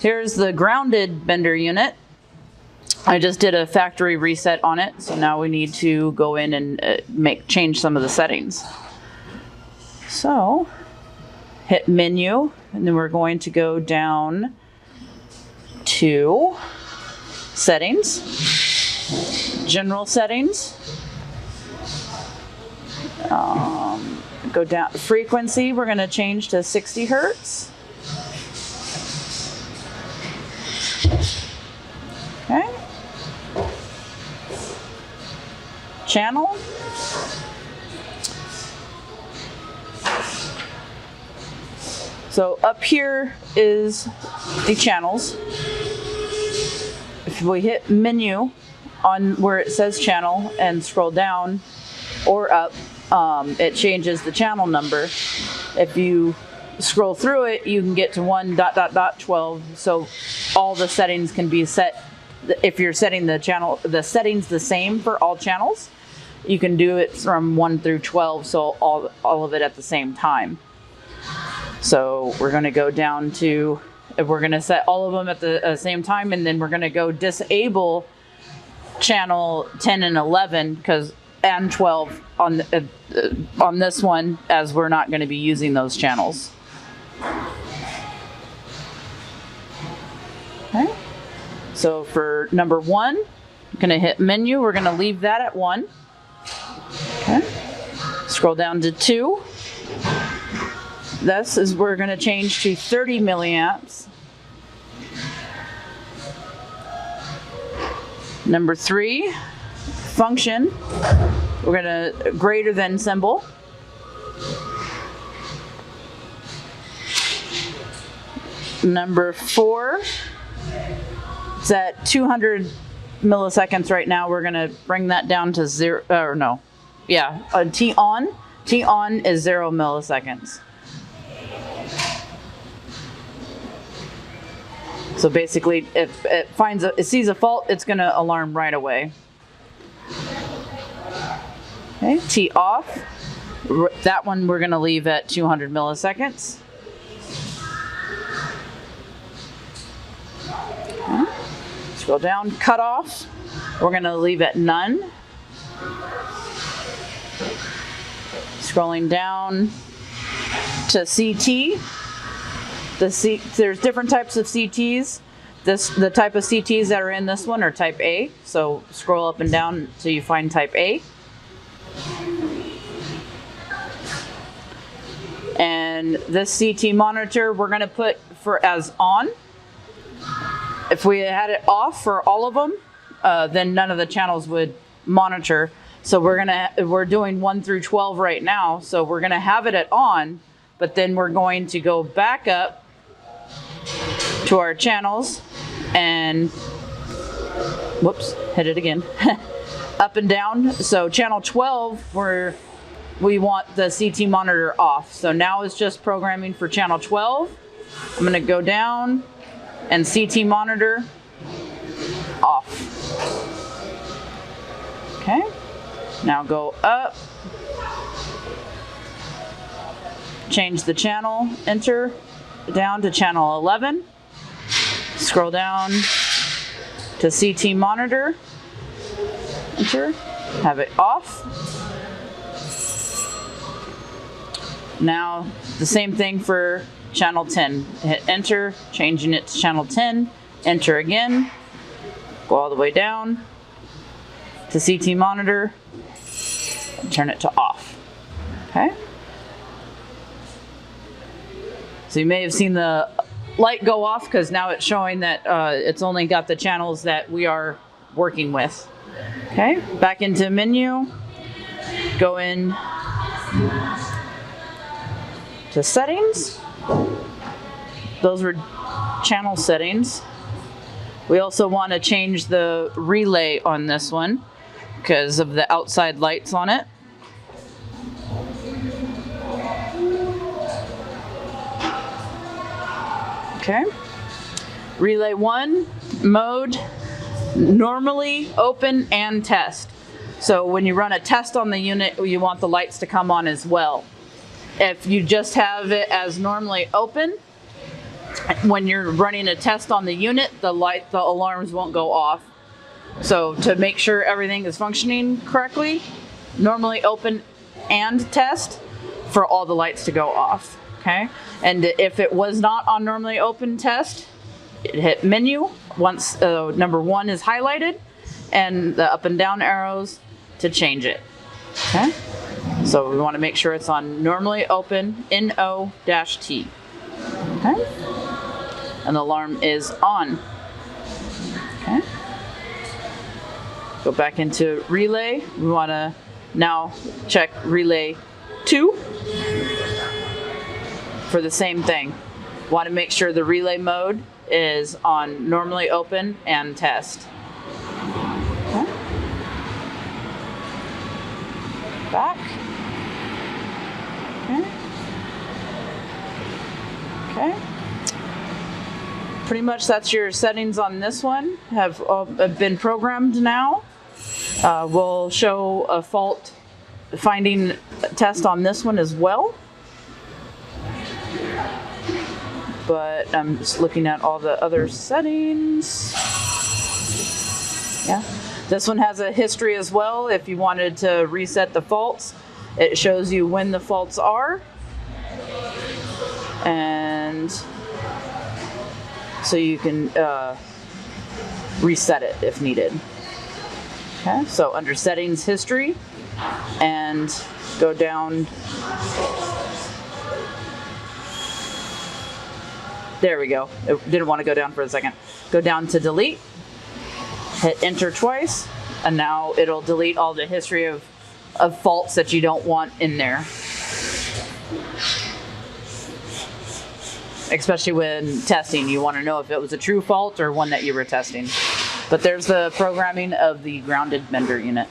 Here's the grounded bender unit. I just did a factory reset on it, so now we need to go in and change some of the settings. So hit menu, and then we're going to go down to settings, general settings, go down frequency, we're going to change to 60 Hertz. Okay. Channel. So up here is the channels. If we hit menu on where it says channel and scroll down or up, it changes the channel number. If you scroll through it, you can get to 1.12. So all the settings can be set. If you're setting the settings the same for all channels, you can do it from 1 through 12, so all of it at the same time. So we're going to go down to, we're going to set all of them at the same time, and then we're going to go disable channel 10 and 11 and 12 on this one, as we're not going to be using those channels. Okay. So for number 1, I'm going to hit menu. We're going to leave that at 1. Okay. Scroll down to 2. This is we're going to change to 30 milliamps. Number 3, function. We're going to greater than symbol. Number 4, it's at 200 milliseconds right now. We're going to bring that down to 0, or no. Yeah, T on. T on is 0 milliseconds. So basically, if it sees a fault, it's going to alarm right away. Okay, T off. That one we're going to leave at 200 milliseconds. Okay. Scroll down, cut off. We're going to leave at none. Scrolling down to CT. There's different types of CTs. The type of CTs that are in this one are type A. So scroll up and down until you find type A. And this CT monitor we're going to put as on. If we had it off for all of them, then none of the channels would monitor. So we're doing 1 through 12 right now. So we're gonna have it at on, but then we're going to go back up to our channels and, whoops, hit it again. Up and down. So channel 12, we want the CT monitor off. So now it's just programming for channel 12. I'm gonna go down and CT monitor off. Okay. Now go up, change the channel, enter, down to channel 11, scroll down to CT monitor, enter, have it off. Now the same thing for channel 10, hit enter, changing it to channel 10, enter again, go all the way down to CT monitor, turn it to off. Okay. So you may have seen the light go off because now it's showing that it's only got the channels that we are working with. Okay, back into menu, go in to settings. Those were channel settings. We also want to change the relay on this one because of the outside lights on it. Okay. Relay 1, mode, normally, open, and test. So when you run a test on the unit, you want the lights to come on as well. If you just have it as normally open, when you're running a test on the unit, the alarms won't go off. So to make sure everything is functioning correctly, normally open and test for all the lights to go off. Okay, and if it was not on normally open test, hit menu once number 1 is highlighted, and the up and down arrows to change it. Okay, so we want to make sure it's on normally open NO-T. Okay, and the alarm is on. Okay, go back into relay. We want to now check relay 2 for the same thing. Want to make sure the relay mode is on normally open and test. Okay. Back. Okay. Okay. Pretty much that's your settings on this one. Have been programmed now. We'll show a fault finding test on this one as well. But I'm just looking at all the other settings. Yeah, this one has a history as well. If you wanted to reset the faults, it shows you when the faults are. And so you can reset it if needed. Okay, so under settings, history, and go down. There we go. It didn't want to go down for a second. Go down to delete, hit enter twice, and now it'll delete all the history of faults that you don't want in there. Especially when testing, you want to know if it was a true fault or one that you were testing. But there's the programming of the grounded Mender unit.